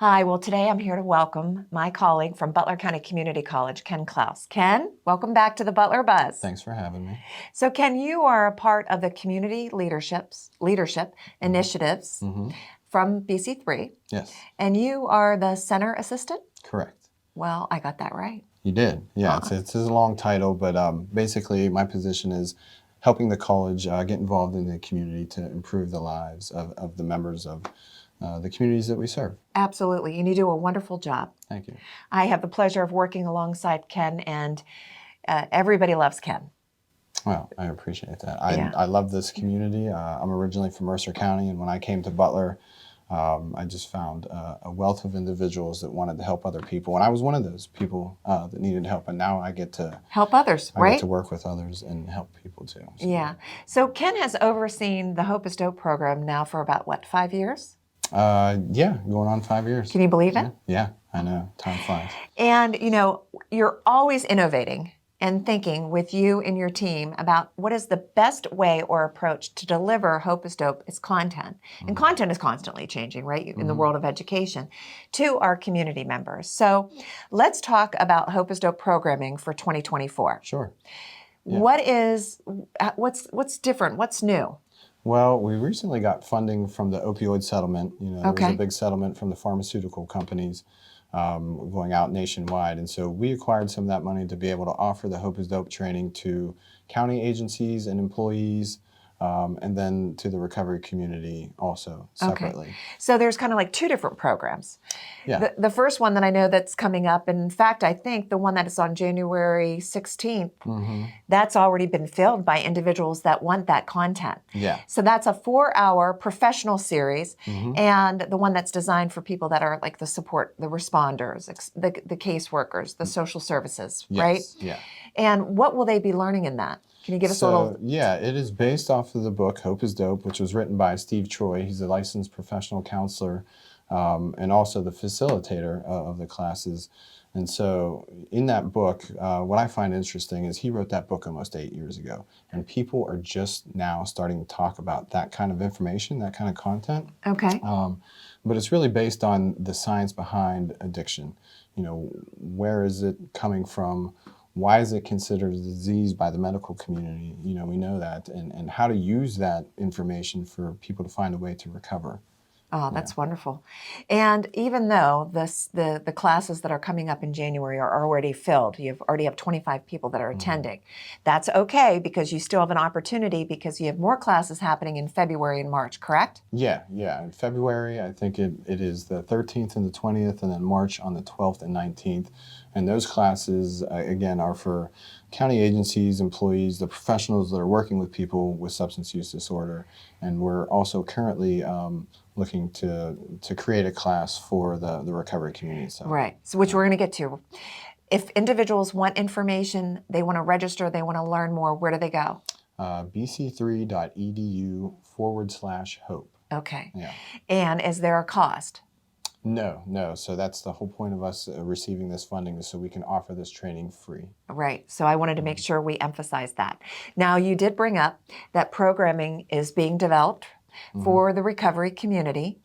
Hi, well, today I'm here to welcome my colleague from Butler County Community College, Ken Clowes. Ken, welcome back to the Butler Buzz. Thanks for having me. So, Ken, you are a part of the community leadership initiatives from BC3. Yes. And you are the center assistant? Correct. Well, I got that right. You did. Yeah, it's a long title, but basically my position is helping the college get involved in the community to improve the lives of the members of the communities that we serve. Absolutely, and you do a wonderful job. Thank you. I have the pleasure of working alongside Ken, and everybody loves Ken. Well, I appreciate that. I love this community. I'm originally from Mercer County, and when I came to Butler, I just found a wealth of individuals that wanted to help other people. And I was one of those people that needed help, and now I get to help others, right? I get to work with others and help people too. So. Yeah. So Ken has overseen the Hope is Dope program now for about, what, 5 years? Yeah, going on 5 years. Can you believe it? Yeah, I know. Time flies. And, you know, you're always innovating and thinking with you and your team about what is the best way or approach to deliver Hope is Dope, its content. And content is constantly changing, right, in the world of education, to our community members. So let's talk about Hope is Dope programming for 2024. Sure. Yeah. What's different? What's new? Well, we recently got funding from the opioid settlement. You know, there was a big settlement from the pharmaceutical companies going out nationwide. And so we acquired some of that money to be able to offer the Hope is Dope training to county agencies and employees, and then to the recovery community also separately. Okay. So there's kind of like two different programs. Yeah. The first one that I know that's coming up, and in fact, I think the one that is on January 16th, that's already been filled by individuals that want that content. Yeah. So that's a 4-hour professional series, and the one that's designed for people that are like the support, the responders, the caseworkers, the social services, right? Yeah. And what will they be learning in that? Can you give us a little? Yeah, it is based off of the book Hope is Dope, which was written by Steve Troy. He's a licensed professional counselor and also the facilitator of the classes. And so in that book, what I find interesting is he wrote that book almost 8 years ago. And people are just now starting to talk about that kind of information, that kind of content. Okay. But it's really based on the science behind addiction. You know, where is it coming from? Why is it considered a disease by the medical community? You know, we know that, and how to use that information for people to find a way to recover. Oh, that's wonderful. And even though the classes that are coming up in January are already filled, you already have 25 people that are attending, that's okay because you still have an opportunity because you have more classes happening in February and March, correct? Yeah. In February, I think it is the 13th and the 20th, and then March on the 12th and 19th. And those classes, again, are for county agencies, employees, the professionals that are working with people with substance use disorder. And we're also currently looking to create a class for the recovery community. So. Right, so which we're going to get to. If individuals want information, they want to register, they want to learn more, where do they go? bc3.edu/hope. Okay. Yeah. And is there a cost? No. So that's the whole point of us receiving this funding, is so we can offer this training free. Right. So I wanted to make sure we emphasize that. Now, you did bring up that programming is being developed for the recovery community,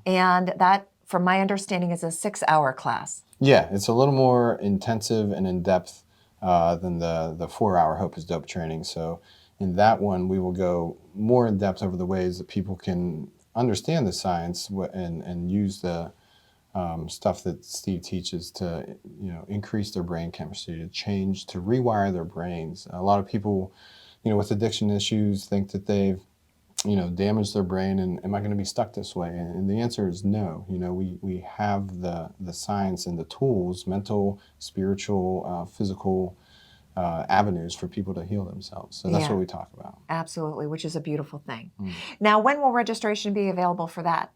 and that, from my understanding, is a 6-hour class. Yeah, it's a little more intensive and in-depth than the 4-hour Hope is Dope training. So in that one, we will go more in-depth over the ways that people can understand the science and use the stuff that Steve teaches to, you know, increase their brain chemistry, to rewire their brains. A lot of people, you know, with addiction issues think that they've, you know, damaged their brain, and am I going to be stuck this way? And the answer is no. You know, we have the science and the tools, mental, spiritual, physical avenues for people to heal themselves. So that's what we talk about. Absolutely, which is a beautiful thing. Now, when will registration be available for that?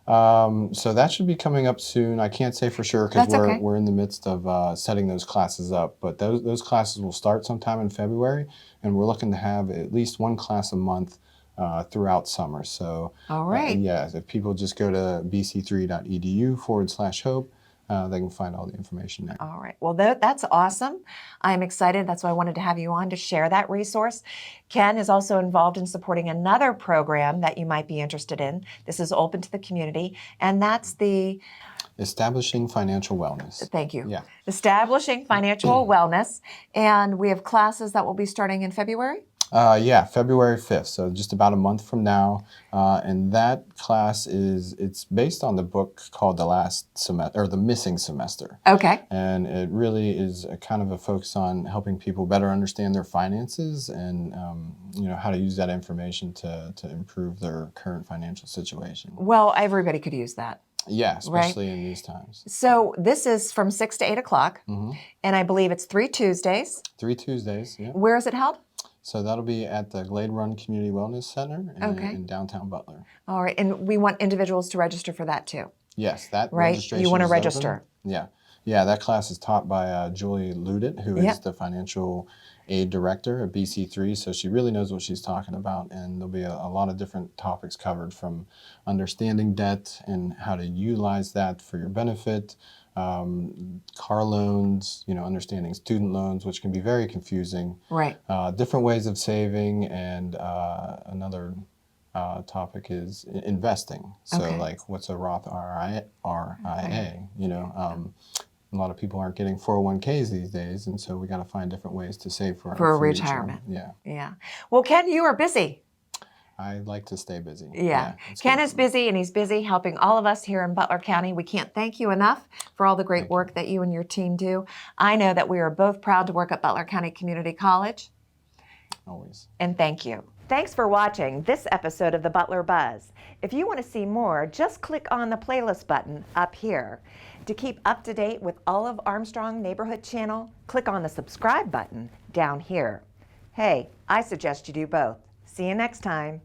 So that should be coming up soon. I can't say for sure because we're in the midst of setting those classes up. But those classes will start sometime in February, and we're looking to have at least one class a month throughout summer. So all right. If people just go to bc3.edu/hope, they can find all the information there. All right. Well, that's awesome. I'm excited. That's why I wanted to have you on to share that resource. Ken is also involved in supporting another program that you might be interested in. This is open to the community, and that's the Establishing Financial Wellness. Thank you. Yeah. Establishing Financial Wellness. And we have classes that will be starting in February? Yeah, February 5th, so just about a month from now. And that class it's based on the book called The Last Semester, or The Missing Semester. Okay. And it really is a kind of a focus on helping people better understand their finances and, how to use that information to improve their current financial situation. Well, everybody could use that. Yeah, especially in these times. So this is from 6 to 8 o'clock, and I believe it's 3 Tuesdays. 3 Tuesdays, yeah. Where is it held? So that'll be at the Glade Run Community Wellness Center in downtown Butler. All right, and we want individuals to register for that too. Yes, that right? registration You want to is register. Open. Yeah, that class is taught by Julie Ludit, who is the financial aid director at BC3, so she really knows what she's talking about, and there'll be a lot of different topics covered, from understanding debt and how to utilize that for your benefit, car loans, understanding student loans, which can be very confusing. Right. Different ways of saving, and another topic is investing. So like, what's a Roth RIA? A lot of people aren't getting 401ks these days, and so we got to find different ways to save for our future. Retirement. Yeah. Well, Ken, you are busy. I like to stay busy. Yeah. Ken is busy, and he's busy helping all of us here in Butler County. We can't thank you enough for all the great work that you and your team do. I know that we are both proud to work at Butler County Community College. Always. And thank you. Thanks for watching this episode of the Butler Buzz. If you want to see more, just click on the playlist button up here. To keep up to date with all of Armstrong Neighborhood Channel, click on the subscribe button down here. Hey, I suggest you do both. See you next time.